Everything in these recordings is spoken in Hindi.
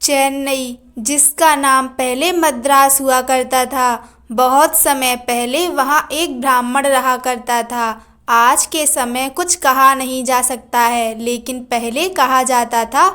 चेन्नई, जिसका नाम पहले मद्रास हुआ करता था, बहुत समय पहले वहाँ एक ब्राह्मण रहा करता था। आज के समय कुछ कहा नहीं जा सकता है, लेकिन पहले कहा जाता था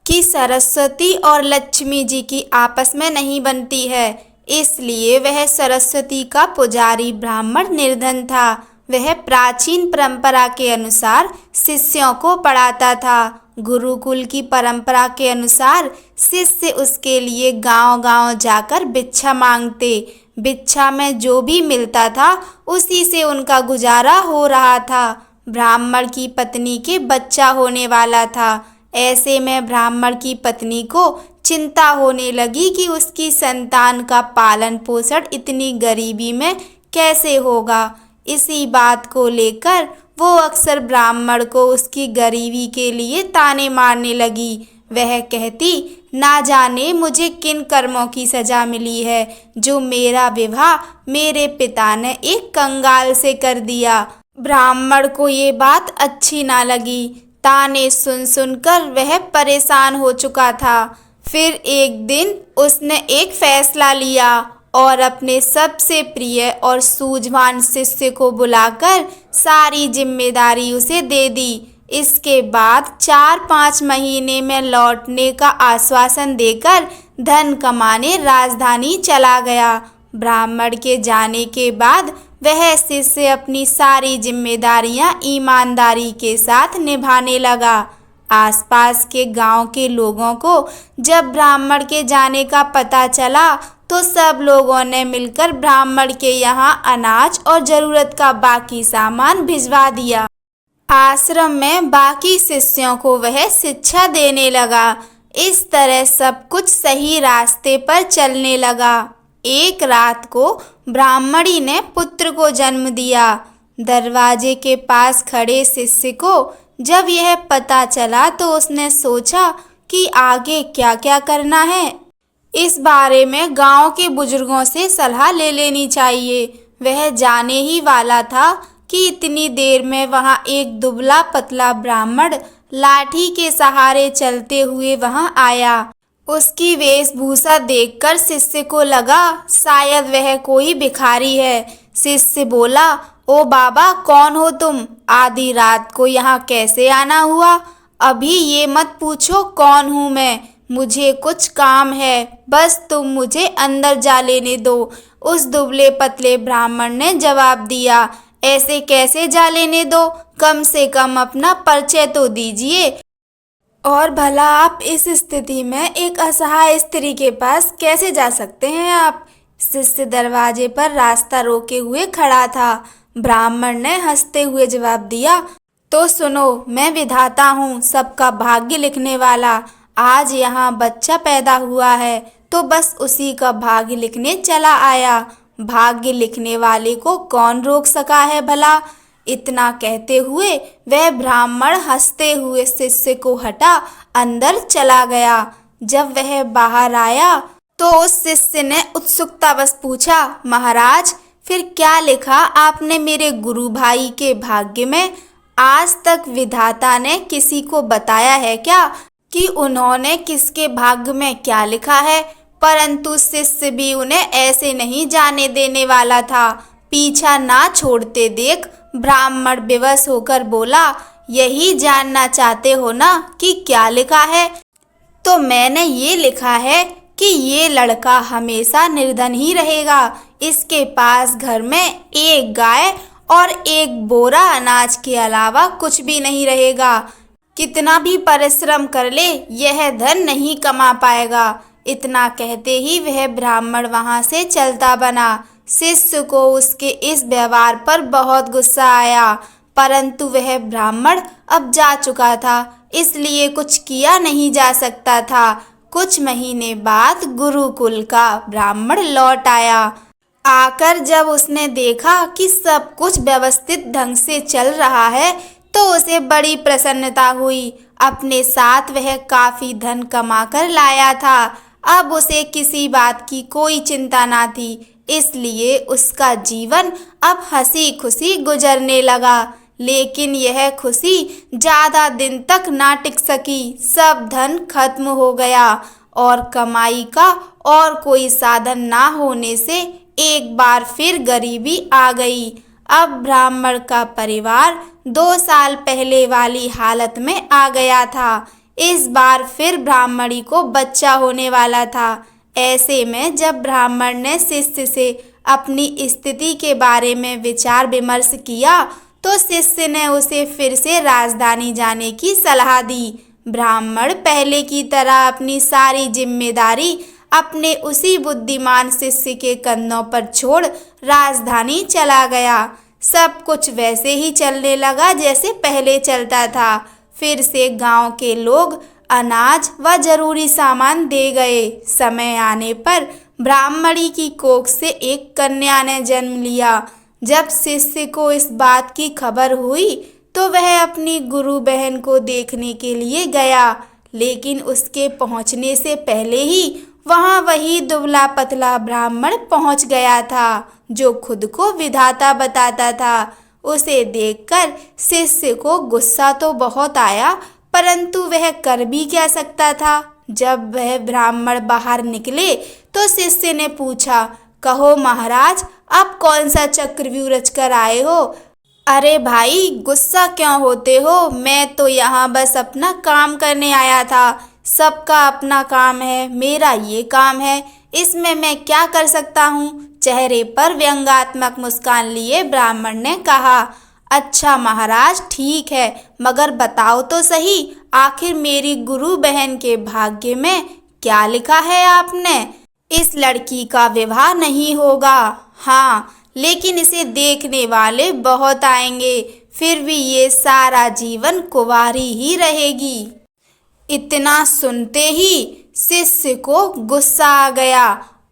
कि सरस्वती और लक्ष्मी जी की आपस में नहीं बनती है, इसलिए वह सरस्वती का पुजारी ब्राह्मण निर्धन था। वह प्राचीन परंपरा के अनुसार शिष्यों को पढ़ाता था। गुरुकुल की परंपरा के अनुसार शिष्य उसके लिए गांव-गांव जाकर भिक्षा मांगते। भिक्षा में जो भी मिलता था उसी से उनका गुजारा हो रहा था। ब्राह्मण की पत्नी के बच्चा होने वाला था। ऐसे में ब्राह्मण की पत्नी को चिंता होने लगी कि उसकी संतान का पालन पोषण इतनी गरीबी में कैसे होगा। इसी बात को लेकर वो अक्सर ब्राह्मण को उसकी गरीबी के लिए ताने मारने लगी। वह कहती, ना जाने मुझे किन कर्मों की सजा मिली है, जो मेरा विवाह मेरे पिता ने एक कंगाल से कर दिया। ब्राह्मण को ये बात अच्छी ना लगी। ताने सुन सुनकर वह परेशान हो चुका था। फिर एक दिन उसने एक फैसला लिया और अपने सबसे प्रिय और सूझवान शिष्य को बुलाकर सारी जिम्मेदारी उसे दे दी। इसके बाद 4-5 महीने में लौटने का आश्वासन देकर धन कमाने राजधानी चला गया। ब्राह्मण के जाने के बाद वह शिष्य अपनी सारी जिम्मेदारियां ईमानदारी के साथ निभाने लगा। आसपास के गांव के लोगों को जब ब्राह्मण के जाने का पता चला तो सब लोगों ने मिलकर ब्राह्मण के यहाँ अनाज और ज़रूरत का बाकी सामान भिजवा दिया। आश्रम में बाकी शिष्यों को वह शिक्षा देने लगा। इस तरह सब कुछ सही रास्ते पर चलने लगा। एक रात को ब्राह्मणी ने पुत्र को जन्म दिया। दरवाजे के पास खड़े शिष्य को जब यह पता चला तो उसने सोचा कि आगे क्या क्या करना है। इस बारे में गांव के बुजुर्गों से सलाह ले लेनी चाहिए। वह जाने ही वाला था कि इतनी देर में वहां एक दुबला पतला ब्राह्मण लाठी के सहारे चलते हुए वहां आया। उसकी वेशभूषा देखकर शिष्य को लगा शायद वह कोई भिखारी है। शिष्य बोला, ओ बाबा, कौन हो तुम? आधी रात को यहाँ कैसे आना हुआ? अभी ये मत पूछो कौन हूँ मैं, मुझे कुछ काम है, बस तुम मुझे अंदर जा लेने दो। उस दुबले पतले ब्राह्मण ने जवाब दिया, ऐसे कैसे जा लेने दो, कम से कम अपना परिचय तो दीजिए। और भला आप इस स्थिति में एक असहाय स्त्री के पास कैसे जा सकते हैं आप? शिष्य दरवाजे पर रास्ता रोके हुए खड़ा था। ब्राह्मण ने हंसते हुए जवाब दिया, तो सुनो, मैं विधाता हूँ, सबका भाग्य लिखने वाला। आज यहाँ बच्चा पैदा हुआ है तो बस उसी का भाग्य लिखने चला आया। भाग्य लिखने वाले को कौन रोक सका है भला? इतना कहते हुए वह ब्राह्मण हंसते हुए शिष्य को हटा अंदर चला गया। जब वह बाहर आया तो उस शिष्य ने उत्सुकतावश पूछा, महाराज, फिर क्या लिखा आपने मेरे गुरु भाई के भाग्य में? आज तक विधाता ने किसी को बताया है क्या कि उन्होंने किसके भाग्य में क्या लिखा है? परंतु शिष्य भी उन्हें ऐसे नहीं जाने देने वाला था। पीछा ना छोड़ते देख ब्राह्मण विवश होकर बोला, यही जानना चाहते हो ना कि क्या लिखा है? तो मैंने ये लिखा है कि ये लड़का हमेशा निर्धन ही रहेगा। इसके पास घर में एक गाय और एक बोरा अनाज के अलावा कुछ भी नहीं रहेगा। कितना भी परिश्रम कर ले यह धन नहीं कमा पाएगा। इतना कहते ही वह ब्राह्मण वहां से चलता बना। शिष्य को उसके इस व्यवहार पर बहुत गुस्सा आया, परंतु वह ब्राह्मण अब जा चुका था, इसलिए कुछ किया नहीं जा सकता था। कुछ महीने बाद गुरुकुल का ब्राह्मण लौट आया। आकर जब उसने देखा कि सब कुछ व्यवस्थित ढंग से चल रहा है तो उसे बड़ी प्रसन्नता हुई। अपने साथ वह काफी धन कमाकर लाया था। अब उसे किसी बात की कोई चिंता ना थी, इसलिए उसका जीवन अब हंसी खुशी गुजरने लगा। लेकिन यह खुशी ज़्यादा दिन तक ना टिक सकी। सब धन खत्म हो गया और कमाई का और कोई साधन ना होने से एक बार फिर गरीबी आ गई। अब ब्राह्मण का परिवार 2 साल पहले वाली हालत में आ गया था। इस बार फिर ब्राह्मणी को बच्चा होने वाला था। ऐसे में जब ब्राह्मण ने शिष्य से अपनी स्थिति के बारे में विचार विमर्श किया तो शिष्य ने उसे फिर से राजधानी जाने की सलाह दी। ब्राह्मण पहले की तरह अपनी सारी जिम्मेदारी अपने उसी बुद्धिमान शिष्य के कंधों पर छोड़ राजधानी चला गया। सब कुछ वैसे ही चलने लगा जैसे पहले चलता था। फिर से गांव के लोग अनाज व जरूरी सामान दे गए। समय आने पर ब्राह्मणी की कोख से एक कन्या ने जन्म लिया। जब शिष्य को इस बात की खबर हुई तो वह अपनी गुरु बहन को देखने के लिए गया, लेकिन उसके पहुंचने से पहले ही वहां वही दुबला पतला ब्राह्मण पहुंच गया था जो खुद को विधाता बताता था। उसे देखकर शिष्य को गुस्सा तो बहुत आया, परंतु वह कर भी क्या सकता था। जब वह ब्राह्मण बाहर निकले तो शिष्य ने पूछा, कहो महाराज, आप कौन सा चक्रव्यूह रच कर आए हो? अरे भाई, गुस्सा क्यों होते हो? मैं तो यहाँ बस अपना काम करने आया था। सबका अपना काम है, मेरा ये काम है, इसमें मैं क्या कर सकता हूँ? चेहरे पर व्यंग्यात्मक मुस्कान लिए ब्राह्मण ने कहा। अच्छा महाराज, ठीक है, मगर बताओ तो सही, आखिर मेरी गुरु बहन के भाग्य में क्या लिखा है आपने? इस लड़की का विवाह नहीं होगा। हाँ, लेकिन इसे देखने वाले बहुत आएंगे, फिर भी ये सारा जीवन कुंवारी ही रहेगी। इतना सुनते ही शिष्य को गुस्सा आ गया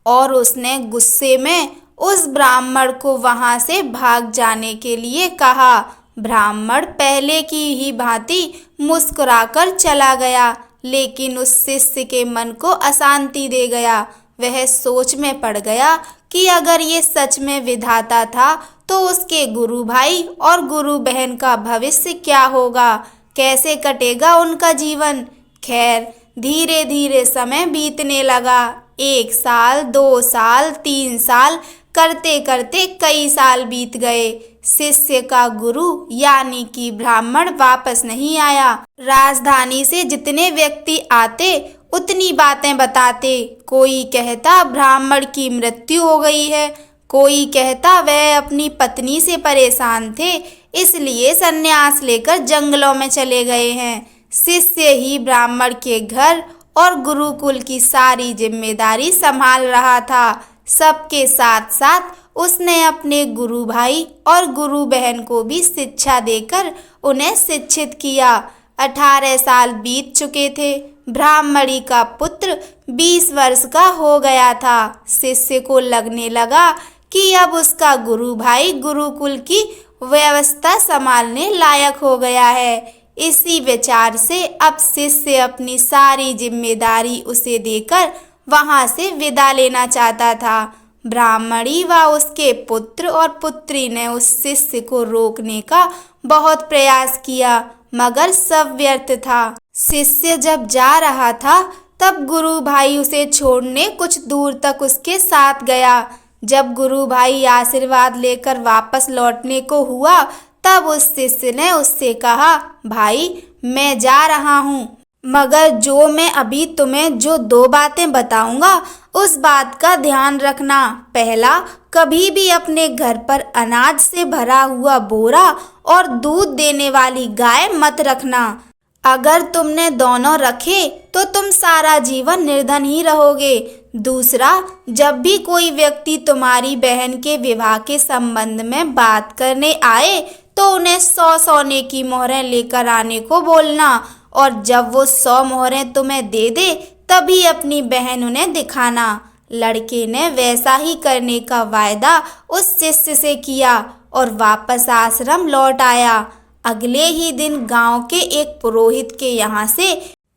और उसने गुस्से में उस ब्राह्मण को वहां से भाग जाने के लिए कहा। ब्राह्मण पहले की ही भांति मुस्कुराकर चला गया, लेकिन उस शिष्य के मन को अशांति दे गया। वह सोच में पड़ गया कि अगर ये सच में विधाता था तो उसके गुरु भाई और गुरु बहन का भविष्य क्या होगा, कैसे कटेगा उनका जीवन। खैर, धीरे धीरे समय बीतने लगा। 1 साल, 2 साल, 3 साल करते करते कई साल बीत गए। शिष्य का गुरु यानी कि ब्राह्मण वापस नहीं आया। राजधानी से जितने व्यक्ति आते उतनी बातें बताते। कोई कहता ब्राह्मण की मृत्यु हो गई है, कोई कहता वह अपनी पत्नी से परेशान थे इसलिए संन्यास लेकर जंगलों में चले गए हैं। शिष्य ही ब्राह्मण के घर और गुरुकुल की सारी जिम्मेदारी संभाल रहा था। सबके साथ साथ उसने अपने गुरु भाई और गुरु बहन को भी शिक्षा देकर उन्हें शिक्षित किया। 18 साल बीत चुके थे। ब्राह्मणी का पुत्र 20 वर्ष का हो गया था। शिष्य को लगने लगा कि अब उसका गुरु भाई गुरुकुल की व्यवस्था संभालने लायक हो गया है। इसी विचार से अब शिष्य अपनी सारी जिम्मेदारी उसे देकर वहां से विदा लेना चाहता था। ब्राह्मणी व उसके पुत्र और पुत्री ने उस शिष्य को रोकने का बहुत प्रयास किया, मगर सब व्यर्थ था। शिष्य जब जा रहा था तब गुरु भाई उसे छोड़ने कुछ दूर तक उसके साथ गया। जब गुरु भाई आशीर्वाद लेकर वापस लौटने को हुआ तब उस शिष्य ने उससे कहा, भाई मैं जा रहा हूँ, मगर जो मैं अभी तुम्हें जो 2 बातें बताऊंगा उस बात का ध्यान रखना। पहला, कभी भी अपने घर पर अनाज से भरा हुआ बोरा और दूध देने वाली गाय मत रखना। अगर तुमने दोनों रखे तो तुम सारा जीवन निर्धन ही रहोगे। दूसरा, जब भी कोई व्यक्ति तुम्हारी बहन के विवाह के संबंध में बात करने आए तो उन्हें 100 सोने की मोहरें लेकर आने को बोलना, और जब वो 100 मोहरें तुम्हें दे दे तभी अपनी बहन उन्हें दिखाना। लड़के ने वैसा ही करने का वायदा उस शिष्य से किया और वापस आश्रम लौट आया। अगले ही दिन गांव के एक पुरोहित के यहाँ से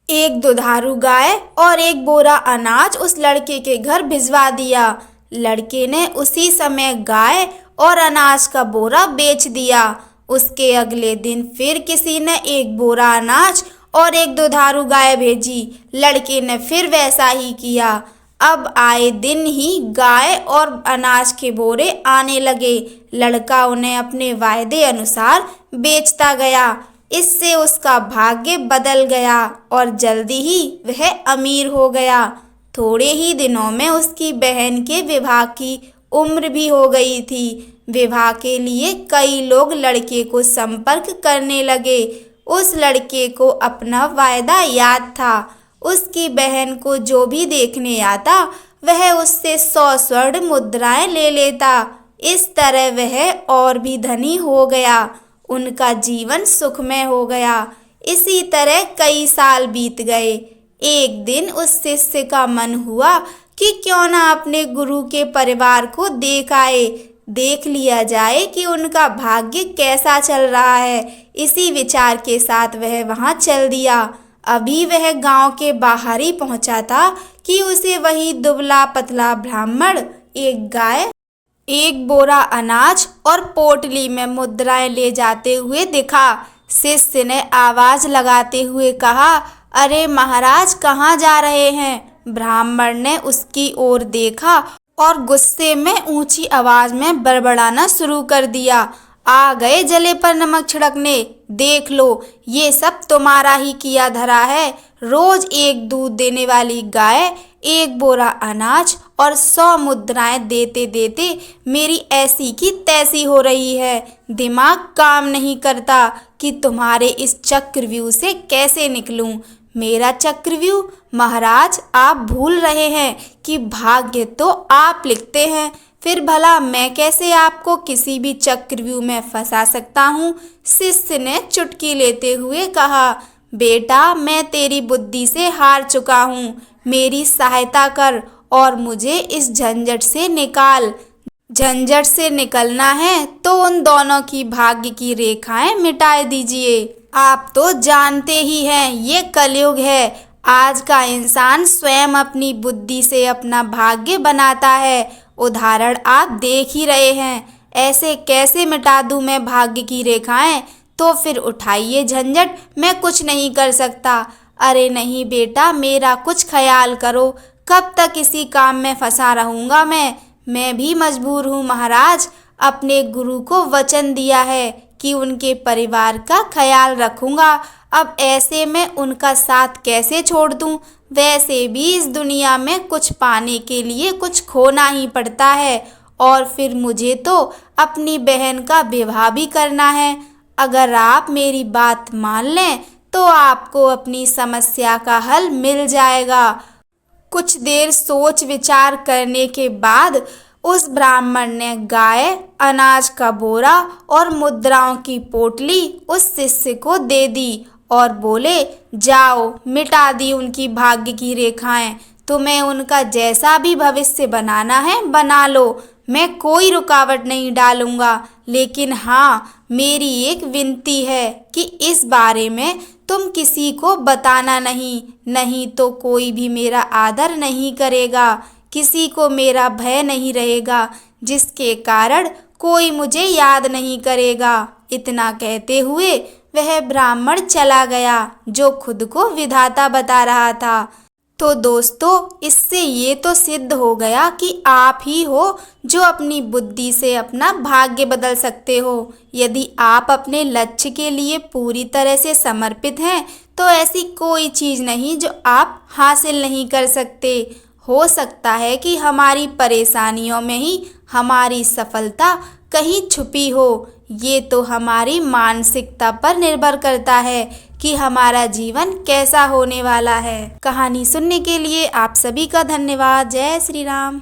एक दुधारू गाय और एक बोरा अनाज उस लड़के के घर भिजवा दिया। लड़के ने उसी समय गाय और अनाज का बोरा बेच दिया। उसके अगले दिन फिर किसी ने एक बोरा अनाज और एक दुधारू गाय भेजी। लड़के ने फिर वैसा ही किया। अब आए दिन ही गाय और अनाज के बोरे आने लगे। लड़का उन्हें अपने वायदे अनुसार बेचता गया। इससे उसका भाग्य बदल गया और जल्दी ही वह अमीर हो गया। थोड़े ही दिनों में उसकी बहन के विवाह की उम्र भी हो गई थी। विवाह के लिए कई लोग लड़के को संपर्क करने लगे। उस लड़के को अपना वायदा याद था। उसकी बहन को जो भी देखने आता वह उससे 100 स्वर्ण मुद्राएं ले लेता। इस तरह वह और भी धनी हो गया। उनका जीवन सुखमय हो गया। इसी तरह कई साल बीत गए। एक दिन उस शिष्य का मन हुआ कि क्यों ना अपने गुरु के परिवार को देख आए, देख लिया जाए कि उनका भाग्य कैसा चल रहा है। इसी विचार के साथ वह वहां चल दिया। अभी वह गांव के बाहर ही पहुंचा था कि उसे वही दुबला पतला ब्राह्मण एक गाय, एक बोरा अनाज और पोटली में मुद्राएं ले जाते हुए दिखा। शिष्य ने आवाज लगाते हुए कहा, अरे महाराज, कहाँ जा रहे हैं? ब्राह्मण ने उसकी ओर देखा और गुस्से में ऊंची आवाज में बड़बड़ाना शुरू कर दिया, आ गए जले पर नमक छिड़कने। देख लो, ये सब तुम्हारा ही किया धरा है। रोज एक दूध देने वाली गाय, एक बोरा अनाज और 100 मुद्राएं देते देते मेरी ऐसी की तैसी हो रही है। दिमाग काम नहीं करता कि तुम्हारे इस चक्रव्यूह से कैसे निकलूं। मेरा चक्रव्यूह? महाराज, आप भूल रहे हैं कि भाग्य तो आप लिखते हैं। फिर भला मैं कैसे आपको किसी भी चक्रव्यूह में फंसा सकता हूँ? शिष्य ने चुटकी लेते हुए कहा, बेटा, मैं तेरी बुद्धि से हार चुका हूँ। मेरी सहायता कर और मुझे इस झंझट से निकाल। झंझट से निकलना है तो उन दोनों की भाग्य की रेखाएं मिटा दीजिए। आप तो जानते ही हैं, ये कलयुग है। आज का इंसान स्वयं अपनी बुद्धि से अपना भाग्य बनाता है। उदाहरण आप देख ही रहे हैं। ऐसे कैसे मिटा दूं मैं भाग्य की रेखाएं? तो फिर उठाइए झंझट, मैं कुछ नहीं कर सकता। अरे नहीं बेटा, मेरा कुछ ख्याल करो। कब तक इसी काम में फंसा रहूंगा मैं भी मजबूर हूँ महाराज। अपने गुरु को वचन दिया है कि उनके परिवार का ख्याल रखूंगा। अब ऐसे में उनका साथ कैसे छोड़ दूं? वैसे भी इस दुनिया में कुछ पाने के लिए कुछ खोना ही पड़ता है। और फिर मुझे तो अपनी बहन का विवाह भी करना है। अगर आप मेरी बात मान लें तो आपको अपनी समस्या का हल मिल जाएगा। कुछ देर सोच विचार करने के बाद उस ब्राह्मण ने गाय, अनाज का बोरा और मुद्राओं की पोटली उस शिष्य को दे दी और बोले, जाओ, मिटा दी उनकी भाग्य की रेखाएं। तुम्हें उनका जैसा भी भविष्य बनाना है बना लो, मैं कोई रुकावट नहीं डालूंगा। लेकिन हाँ, मेरी एक विनती है कि इस बारे में तुम किसी को बताना नहीं तो कोई भी मेरा आदर नहीं करेगा, किसी को मेरा भय नहीं रहेगा, जिसके कारण कोई मुझे याद नहीं करेगा। इतना कहते हुए वह ब्राह्मण चला गया जो खुद को विधाता बता रहा था। तो दोस्तों, इससे ये तो सिद्ध हो गया कि आप ही हो जो अपनी बुद्धि से अपना भाग्य बदल सकते हो। यदि आप अपने लक्ष्य के लिए पूरी तरह से समर्पित हैं तो ऐसी कोई चीज़ नहीं जो आप हासिल नहीं कर सकते। हो सकता है कि हमारी परेशानियों में ही हमारी सफलता कहीं छुपी हो। ये तो हमारी मानसिकता पर निर्भर करता है कि हमारा जीवन कैसा होने वाला है। कहानी सुनने के लिए आप सभी का धन्यवाद। जय श्री राम।